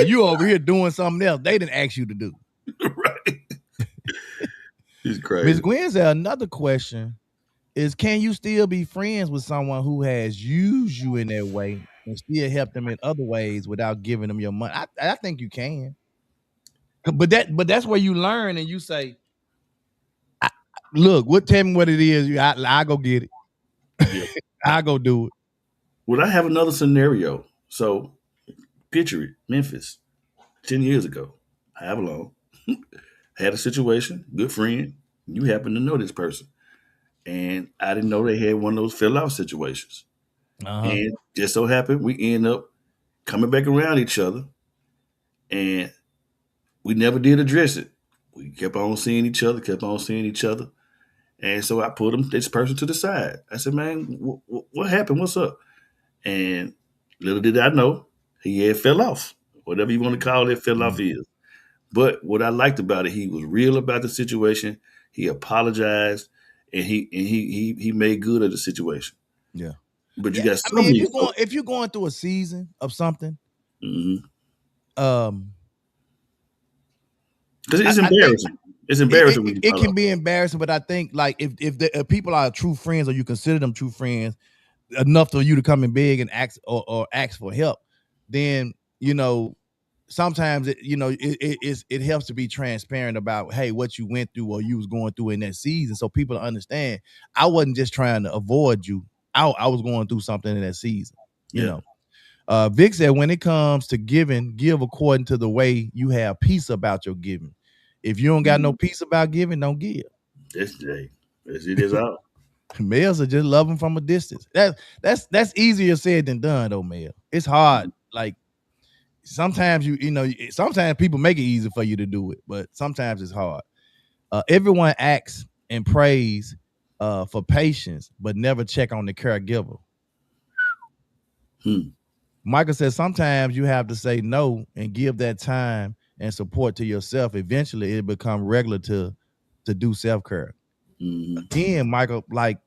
you over here doing something else they didn't ask you to do." right." He's crazy. Ms. Gwen said another question is, can you still be friends with someone who has used you in that way and still help them in other ways without giving them your money? I think you can. But that's where you learn and you say, look, tell me what it is. I go get it. Yeah. I go do it. Well, I have another scenario. So picture it, Memphis, 10 years ago. I have alone. Had a situation, good friend. You happen to know this person. And I didn't know they had one of those fell out situations. And just so happened we end up coming back around each other, and we never did address it. We kept on seeing each other. And so I put this person to the side. I said, "Man, what happened? What's up?" And little did I know, he had fell off. Whatever you want to call it, fell off is. But what I liked about it, he was real about the situation. He apologized, and he made good of the situation. Yeah. But you got some if you're going through a season of something, because it's embarrassing. It's embarrassing. It can be embarrassing, but I think like if people are true friends, or you consider them true friends enough for you to come and beg and ask or ask for help, then sometimes it helps to be transparent about, hey, what you went through or you was going through in that season, so people understand I wasn't just trying to avoid you. I was going through something in that season. Vic said, when it comes to giving, give according to the way you have peace about your giving. If you don't got no peace about giving, don't give. That's it is out. Males are just loving from a distance. That's easier said than done, though, Mel. It's hard. Like sometimes sometimes people make it easy for you to do it, but sometimes it's hard. Everyone asks and prays for patience, but never check on the caregiver. Michael says sometimes you have to say no and give that time and support to yourself. Eventually, it become regular to do self-care. Again, Michael, like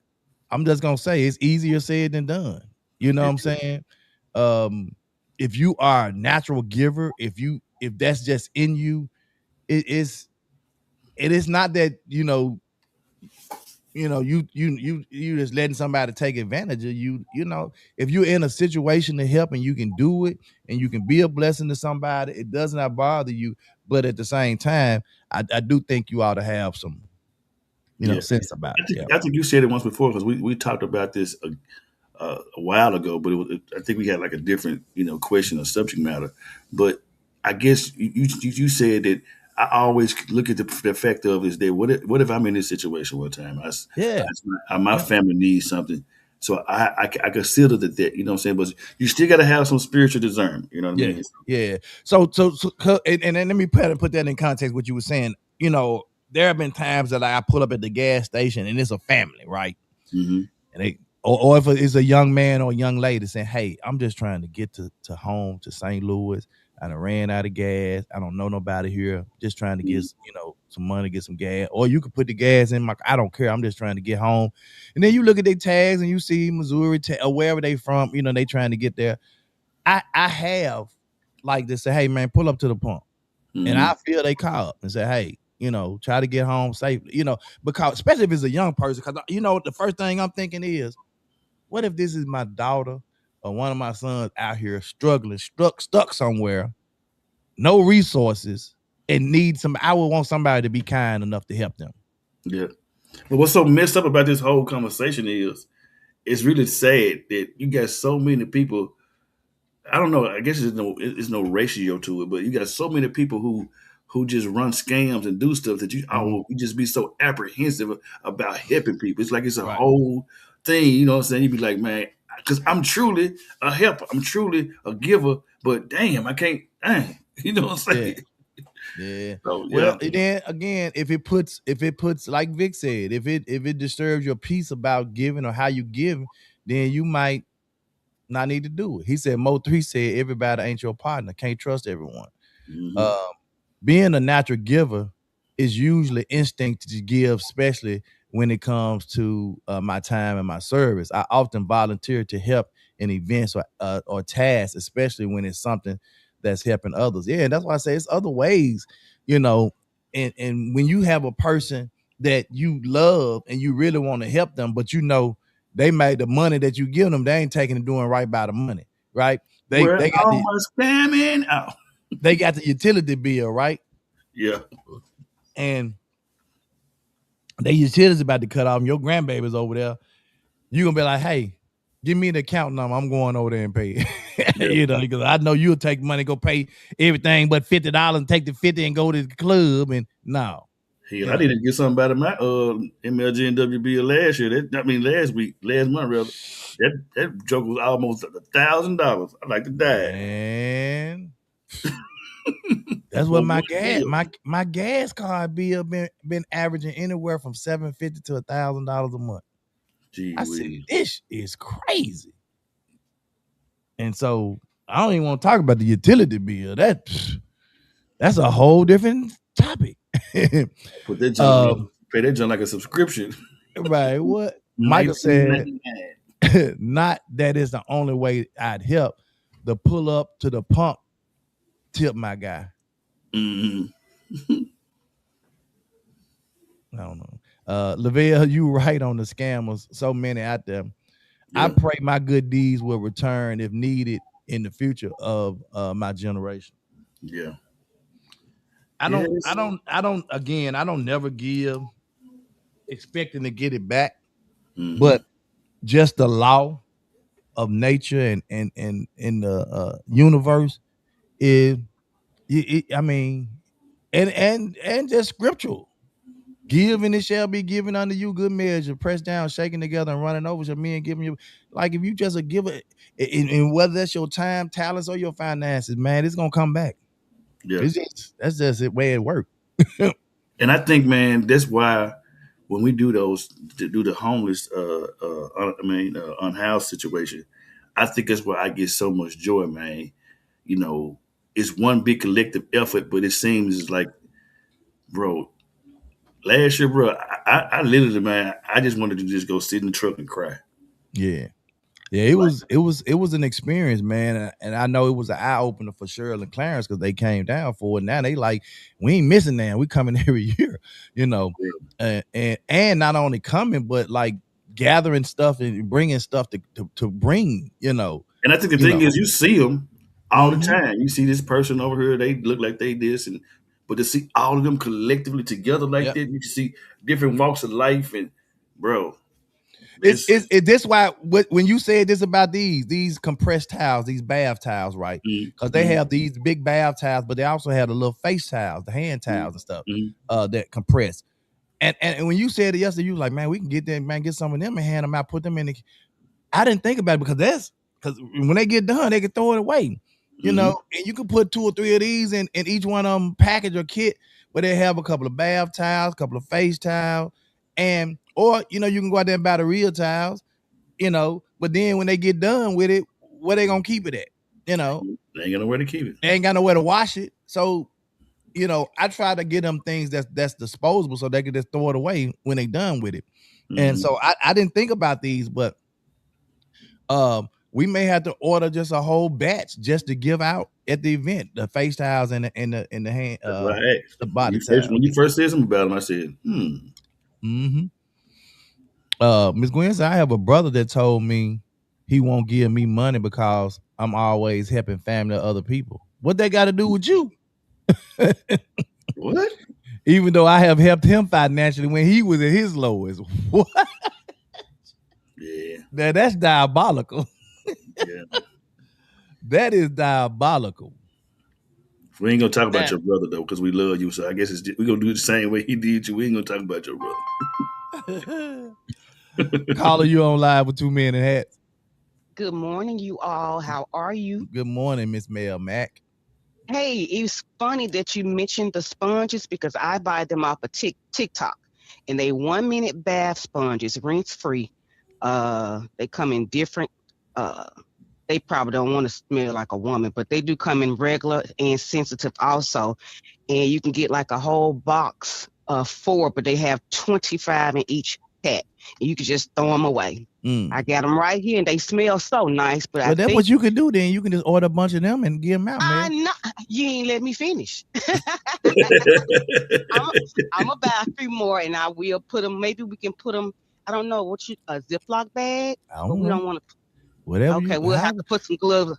I'm just gonna say, it's easier said than done. You know what I'm saying? If you are a natural giver, if that's just in you, it is not that you just letting somebody take advantage of you. If you're in a situation to help and you can do it and you can be a blessing to somebody, it does not bother you. But at the same time, I do think you ought to have some sense about it. I think you said it once before, because we talked about this a while ago, but I think we had like a different question or subject matter. But I guess you said that I always look at the effect of is that what if I'm in this situation one time? My family needs something, so I consider that you know what I'm saying. But you still got to have some spiritual discernment. You know what I mean? Yeah. So and then let me put that in context. What you were saying. There have been times that I pull up at the gas station and it's a family, right? And or if it's a young man or a young lady saying, "Hey, I'm just trying to get to home to St. Louis. I done ran out of gas. I don't know nobody here. Just trying to get some money, get some gas." Or you could put the gas in I don't care. I'm just trying to get home. And then you look at their tags and you see Missouri or wherever they from. They trying to get there. I have like to say, "Hey man, pull up to the pump," and I feel they call up and say, "Hey, try to get home safely." Because especially if it's a young person, because the first thing I'm thinking is, What if this is my daughter or one of my sons out here struggling, stuck somewhere, no resources, and need some? I would want somebody to be kind enough to help them. Yeah. But what's so messed up about this whole conversation is it's really sad that you got so many people. I don't know. I guess there's no ratio to it, but you got so many people who just run scams and do stuff that you just be so apprehensive about helping people. It's like it's a whole thing. You know what I'm saying? You be like, man, because I'm truly a helper. I'm truly a giver. But damn, I can't. Dang, you know what I'm saying? Yeah. So, Well, then again, if it puts like Vic said, if it disturbs your peace about giving or how you give, then you might not need to do it. He said, Mo 3 said, everybody ain't your partner. Can't trust everyone. Being a natural giver is usually instinct to give, especially when it comes to my time and my service. I often volunteer to help in events or tasks, especially when it's something that's helping others. Yeah, and that's why I say it's other ways, you know, and when you have a person that you love and you really want to help them, but you know they made the money that you give them, they ain't taking and doing right by the money, right? They got scamming out. They got the utility bill, right? Yeah. And their utilities about to cut off, and your grandbaby's over there. You're gonna be like, hey, give me the account number. I'm going over there and pay. You know, because I know you'll take money, go pay everything but $50 and take the 50 and go to the club. And no. Hell, I didn't get something out of my MLG and WB last year. Last month rather. That joke was almost $1,000. I like to die. And that's what my gas card bill been averaging anywhere from $750 to $1,000 a month. Gee, I said, this is crazy. And so I don't even want to talk about the utility bill. That's a whole different topic. Put that junk, pay that junk like a subscription. Right. What Michael said, not that is the only way I'd help. The pull up to the pump tip, my guy. Mm-hmm. I don't know. Lavelle, you right on the scammers. So many out there. Yeah. I pray my good deeds will return if needed in the future of my generation. Yeah. I don't never give expecting to get it back. Mm-hmm. But just the law of nature and in the universe is, I mean, and just scriptural. Give and it shall be given unto you, good measure, pressed down, shaking together, and running over shall men giving you. Like if you just a giver, and whether that's your time, talents, or your finances, man, it's gonna come back. Yeah, that's just the way it works. And I think, man, that's why when we do the homeless, unhoused situation, I think that's why I get so much joy, man. You know, it's one big collective effort, but it seems like, bro. Last year, bro, I literally, man, I just wanted to just go sit in the truck and cry. Yeah. It was an experience, man, and I know it was an eye opener for Cheryl and Clarence because they came down for it. Now they like, we ain't missing that. We coming every year, you know, and not only coming, but like gathering stuff and bringing stuff to bring, you know. And I think the thing is, you see them all the time. You see this person over here, they look like they this and. But to see all of them collectively together like that, you can see different walks of life, and bro, it's this why when you said this about these compressed towels, these bath towels, right? Because they have these big bath towels, but they also have the little face towels, the hand towels and stuff that compress. And when you said it yesterday, you was like, man, we can get them, man, get some of them and hand them out, put them in the. I didn't think about it because when they get done, they can throw it away. You know, and you can put 2 or 3 of these in each one of them package or kit where they have a couple of bath towels, a couple of face towels, or you know, you can go out there and buy the real towels, you know, but then when they get done with it, where they gonna keep it at? You know, they ain't got nowhere to keep it. They ain't got nowhere to wash it. So, you know, I try to get them things that's disposable so they can just throw it away when they done with it. And so I didn't think about these, but we may have to order just a whole batch just to give out at the event, the face towels and the hand, the body towels. When you first said something about them, I said, Miss Gwen said, I have a brother that told me he won't give me money because I'm always helping family or other people. What they got to do with you? What? Even though I have helped him financially when he was at his lowest. What? Yeah. Now that's diabolical. Yeah. That is diabolical. We ain't gonna talk about your brother though, because we love you. So I guess we're gonna do it the same way he did you. We ain't gonna talk about your brother. Caller, you on live with 2 Men in Hats. Good morning, you all. How are you? Good morning, Miss Mel Mack. Hey, it's funny that you mentioned the sponges because I buy them off of TikTok, and they 1-minute bath sponges, rinse free. They come in different. They probably don't want to smell like a woman, but they do come in regular and sensitive also. And you can get like a whole box of 4, but they have 25 in each pack. And you can just throw them away. I got them right here, and they smell so nice. But Well, that's what you can do then. You can just order a bunch of them and give them out, I man. know you ain't let me finish. I'm gonna buy a few more, and I will put them. Maybe we can put them. I don't know a Ziploc bag, but we don't want to. Whatever. Okay, we'll have to put some gloves.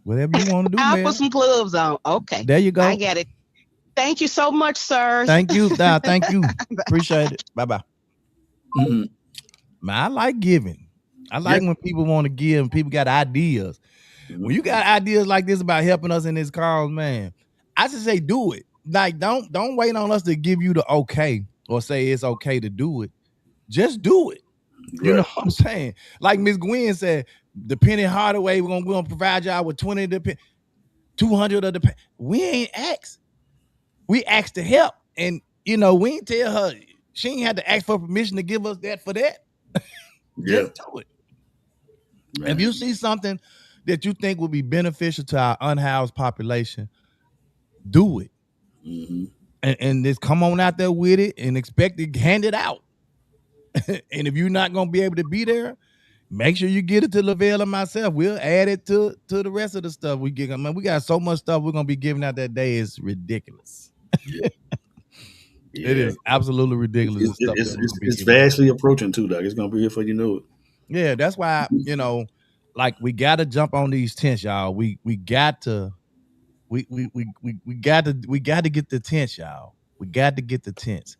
Whatever you want to do, I'll man. put some gloves on. Okay, there you go. I got it. Thank you so much, sir. Thank you. Thank you. Appreciate it. Bye-bye. Mm-hmm. Man, I like giving. I like when people want to give and people got ideas. When you got ideas like this about helping us in this cause, man, I should say do it. Like, don't wait on us to give you the okay or say it's okay to do it. Just do it. Right. You know what I'm saying? Like Miss Gwen said, the Penny Hardaway, we're gonna provide y'all with 20 of the 200 of the. We ain't asked. We asked to help, and we ain't tell her she ain't had to ask for permission to give us that for that. Just do it. Man. If you see something that you think would be beneficial to our unhoused population, do it. Mm-hmm. And just come on out there with it and expect to hand it out. And if you're not gonna be able to be there, make sure you get it to Lavelle and myself. We'll add it to the rest of the stuff we get. Man, we got so much stuff we're gonna be giving out that day. It's ridiculous. Yeah. It is absolutely ridiculous. It's vastly approaching too, dog. It's gonna be here before you know it. Yeah, that's why like we got to jump on these tents, y'all. We got to get the tents, y'all. We got to get the tents.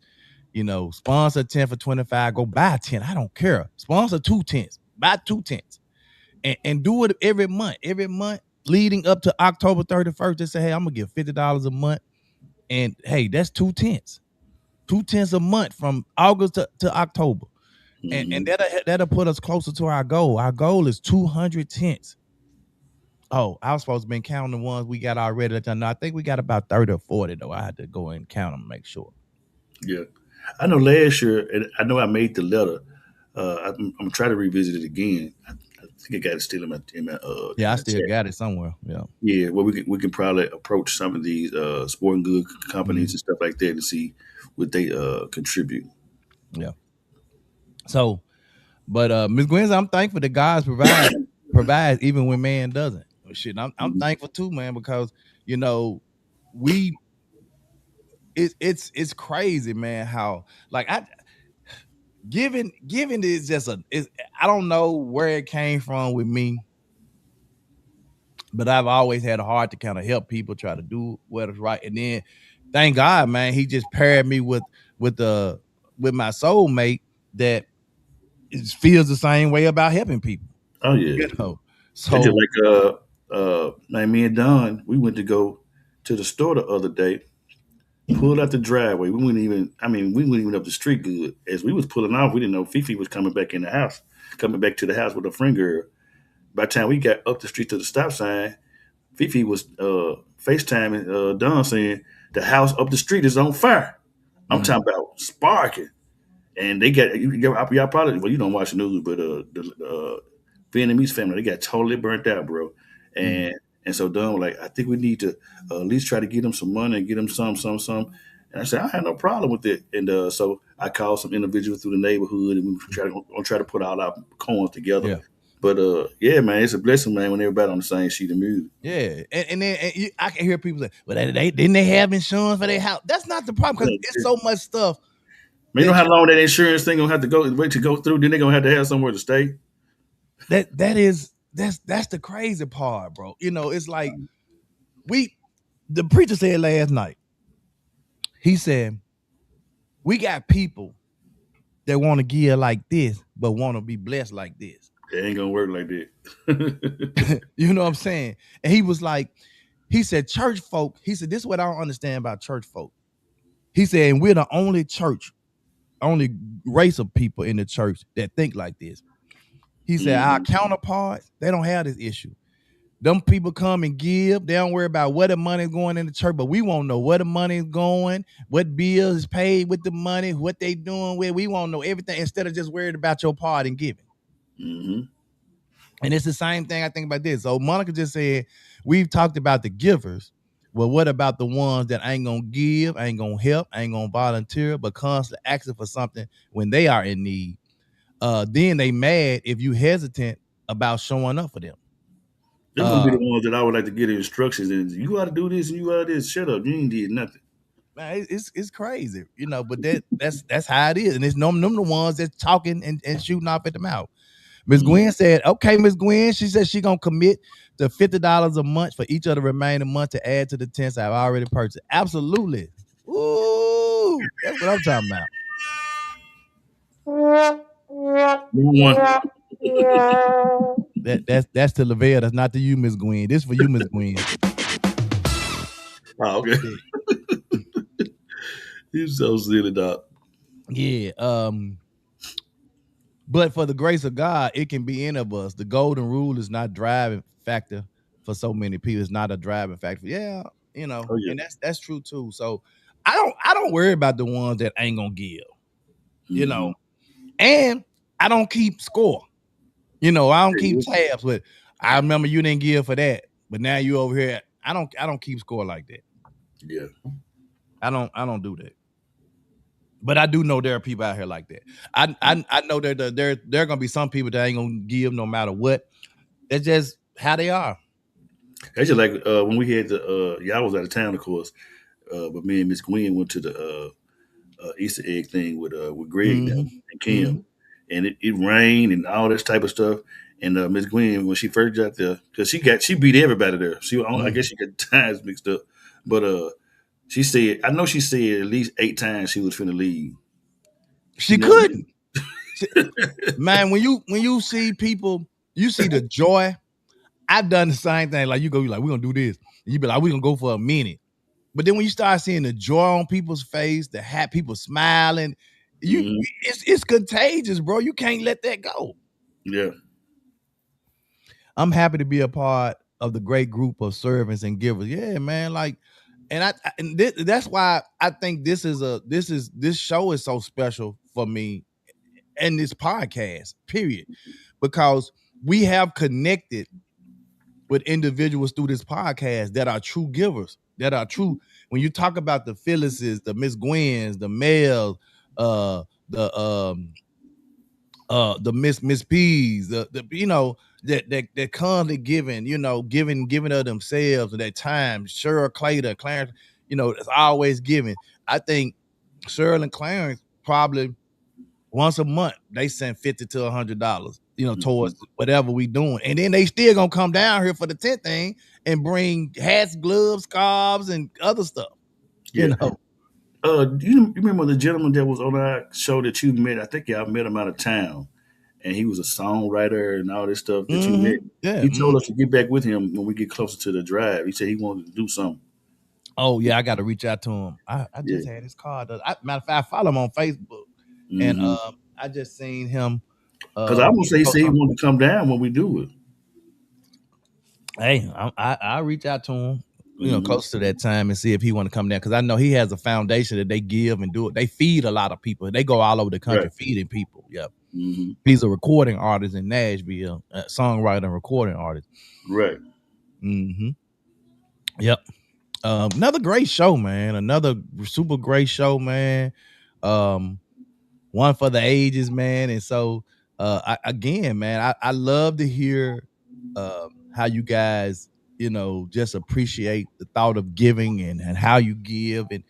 Sponsor a tent for $25. Go buy a tent. I don't care. Sponsor 2 tents. Buy 2 tents, and do it every month. Every month leading up to October 31st. Just say, hey, I'm gonna give $50 a month, and hey, that's 2 tents. 2 tents a month from August to October. Mm-hmm. And that'll put us closer to our goal. Our goal is 200 tents. Oh, I was supposed to be counting the ones we got already. I think we got about 30 or 40 though. I had to go and count them and make sure. Yeah, I know last year, and I know I made the letter. I'm trying to revisit it again. I think I got it still in my I still got it somewhere. Yeah. Well, we can probably approach some of these sporting good companies and stuff like that to see what they contribute. Yeah. So, but Ms. Gwen, I'm thankful that God provides even when man doesn't. Shit, I'm thankful too, man, because it's crazy, man. How like giving is just I don't know where it came from with me, but I've always had a heart to kind of help people, try to do what is right, and then thank God, man, He just paired me with my soulmate that feels the same way about helping people. Oh yeah. So like me and Don, we went to go to the store the other day, pulled out the driveway. We wouldn't even up the street good. As we was pulling off, we didn't know Fifi was coming back to the house with a friend girl. By the time we got up the street to the stop sign, Fifi was FaceTiming Don saying the house up the street is on fire. I'm talking about sparking. And they got y'all probably you don't watch the news, but the Vietnamese family, they got totally burnt out, bro. And so Don was like, I think we need to at least try to get them some money and get them some. And I said, I had no problem with it. And so I called some individuals through the neighborhood, and we try to put all our coins together. Yeah. But man, it's a blessing, man, when everybody on the same sheet of music. Yeah, and then I can hear people say, "Well, didn't they have insurance for their house?" That's not the problem, because it's so much stuff You know how long that insurance thing gonna have to go through? Then they gonna have to have somewhere to stay. That's the crazy part, bro. You know, it's like the preacher said last night. He said, we got people that want to give like this, but want to be blessed like this. It ain't gonna work like that. You know what I'm saying? And he was like, he said, church folk, he said, this is what I don't understand about church folk. He said, and we're the only race of people in the church that think like this. He said, our counterparts, they don't have this issue. Them people come and give. They don't worry about where the money is going in the church, but we won't know where the money is going, what bills is paid with the money, what they doing with. We won't know everything instead of just worried about your part in giving. Mm-hmm. And it's the same thing I think about this. So Monica just said, we've talked about the givers. Well, what about the ones that ain't going to give, ain't going to help, ain't going to volunteer, but constantly asking for something when they are in need? Then they mad if you hesitant about showing up for them. They're gonna be the ones that I would like to get instructions and you got to do this and you got to do this. Shut up, you ain't did nothing. Man, it's crazy, you know. But that's how it is, and it's them the ones that's talking and shooting off at the mouth. Miss Gwen said, "Okay, Miss Gwen." She said she gonna commit to $50 a month for each of the remaining months to add to the tents I've already purchased. Absolutely. Ooh, that's what I'm talking about. That's to Lavelle. That's not to you, Miss Gwen. This for you, Miss Gwen. Oh, okay. You're so silly, dog. Yeah. But for the grace of God, it can be any of us. The golden rule is not driving factor for so many people. It's not a driving factor. Yeah, you know, and that's true too. So I don't worry about the ones that ain't gonna give, you know, and I don't keep score. You know, I don't keep tabs with. I remember you didn't give for that, but now you over here. I don't keep score like that. Yeah, I don't do that. But I do know there are people out here like that. I know that there are gonna be some people that ain't gonna give no matter what. That's just how they are. That's just like when we had y'all was out of town, of course, but me and Miss Gwen went to the Easter egg thing with Greg and Kim, and it rained and all this type of stuff. And Miss Gwen, when she first got there, because she beat everybody there. I guess she got times mixed up, but she said, I know she said at least 8 times she was finna leave. She couldn't. Man, when you see people, you see the joy. I've done the same thing. Like you go, you're like, we're gonna do this. And you be like, we're gonna go for a minute. But then when you start seeing the joy on people's face, the people smiling, it's contagious, bro. You can't let that go. Yeah. I'm happy to be a part of the great group of servants and givers. Yeah, man. Like, that's why I think this show is so special for me and this podcast, period. Because we have connected with individuals through this podcast that are true givers, that are true. When you talk about the Phyllises, the Miss Gwens, the Mel, the Miss P's, the you know, that constantly giving, you know, giving of themselves and their time. Cheryl Clayton, Clarence, you know, it's always giving. I think Cheryl and Clarence probably once a month they send $50 to $100, you know, towards whatever we doing, and then they still gonna come down here for the tent thing and bring hats, gloves, scarves, and other stuff. You know. You remember the gentleman that was on our show that you met? I think y'all met him out of town, and he was a songwriter and all this stuff that you met. Yeah, he told us to get back with him when we get closer to the drive. He said he wanted to do something. Oh yeah, I got to reach out to him. I just had his card. Matter of fact, I follow him on Facebook, and I just seen him. Because I would say he said he wanted to come down when we do it. Hey, I reach out to him, you know, close to that time and see if he want to come down, because I know he has a foundation that they give and do it. They feed a lot of people. They go all over the country feeding people. Yep. He's a recording artist in Nashville, a songwriter and recording artist. Right. Yep. Another great show, man. Another super great show, man. One for the ages, man. And so again, man, I love to hear how you guys, you know, just appreciate the thought of giving and how you give. And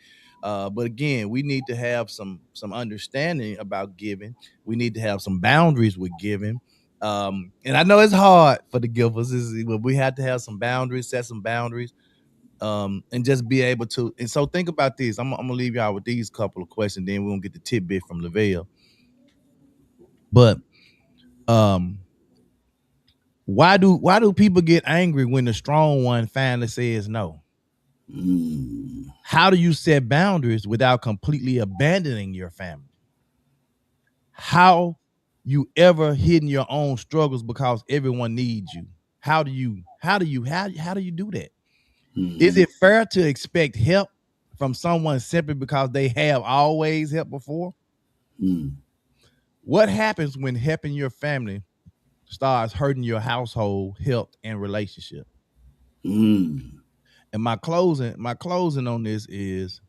But again, we need to have some understanding about giving. We need to have some boundaries with giving. And I know it's hard for the givers, but we have to have some boundaries, set some boundaries, and just be able to. And so think about this. I'm gonna leave y'all with these couple of questions, then we're gonna get the tidbit from Lavelle. But why do people get angry when the strong one finally says no? How do you set boundaries without completely abandoning your family? How you ever hidden your own struggles because everyone needs you? How do you do that? Is it fair to expect help from someone simply because they have always helped before? What happens when helping your family starts hurting your household, health, and relationship? And my closing on this is,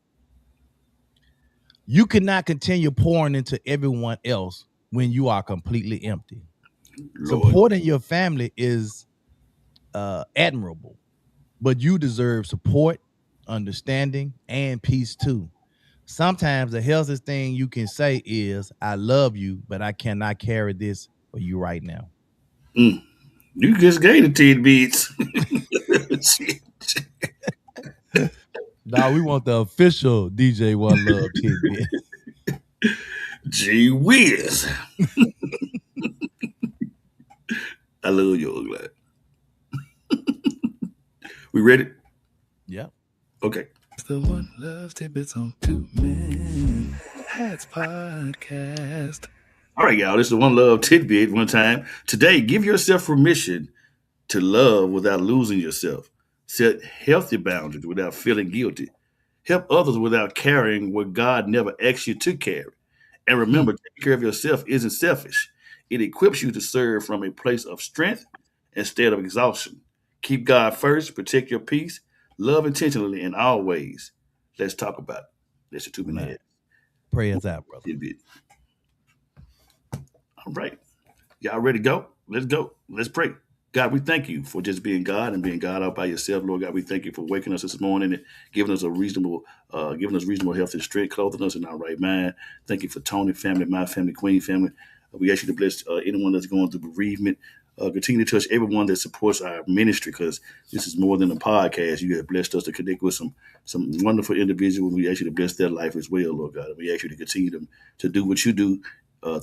you cannot continue pouring into everyone else when you are completely empty. Lord. Supporting your family is admirable, but you deserve support, understanding, and peace too. Sometimes the healthiest thing you can say is, I love you, but I cannot carry this for you right now. You just gave the tidbits. Nah, we want the official DJ One Love tidbit. Gee whiz. I love you, glad. We ready? Yep. Okay. It's the One Love Tidbits on Two Men Hats podcast. All right, y'all. This is the One Love Tidbit one time. Today, give yourself permission to love without losing yourself. Set healthy boundaries without feeling guilty. Help others without carrying what God never asked you to carry. And remember, taking care of yourself isn't selfish. It equips you to serve from a place of strength instead of exhaustion. Keep God first, protect your peace, love intentionally in all ways. Let's talk about it. That's your 2 minutes. Pray us out, brother. All right. Y'all ready to go? Let's go. Let's pray. God, we thank you for just being God and being God all by yourself. Lord God, we thank you for waking us this morning and giving us reasonable health and strength, clothing us in our right mind. Thank you for Tony family, my family, Queen family. We ask you to bless anyone that's going through bereavement. Continue to touch everyone that supports our ministry, because this is more than a podcast. You have blessed us to connect with some wonderful individuals. We ask you to bless their life as well, Lord God. And we ask you to continue to do what you do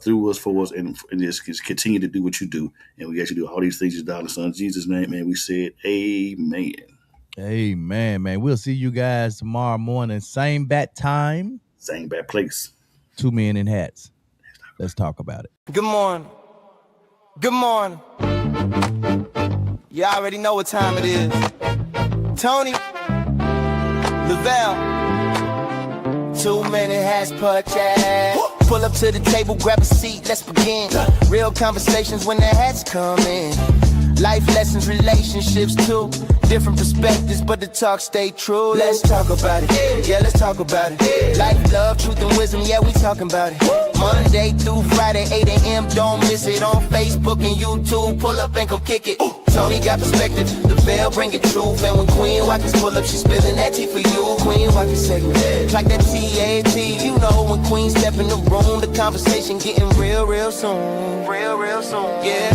through us, for us, and just continue to do what you do. And we actually do all these things in your son Jesus' name, man. We said amen. Amen, man. We'll see you guys tomorrow morning. Same bat time. Same bat place. 2 Men in Hats. Let's talk about it. Good morning. Good morning. You already know what time it is. Tony, Lavelle, 2 Men in Hats podcast. Pull up to the table, grab a seat, let's begin. Real conversations when the hats come in. Life lessons, relationships too. Different perspectives, but the talk stay true. Let's talk about it. Yeah, let's talk about it. Life, love, truth, and wisdom. Yeah, we talking about it. Monday through Friday, 8 a.m. Don't miss it on Facebook and YouTube. Pull up and go kick it. Tony got perspective. The Bell bring it truth. And when Queen Watkins pull up, she spilling that tea for you. Queen Watkins segment. Like that TAT. You know when Queen step in the room, the conversation getting real soon. Real soon. Yeah.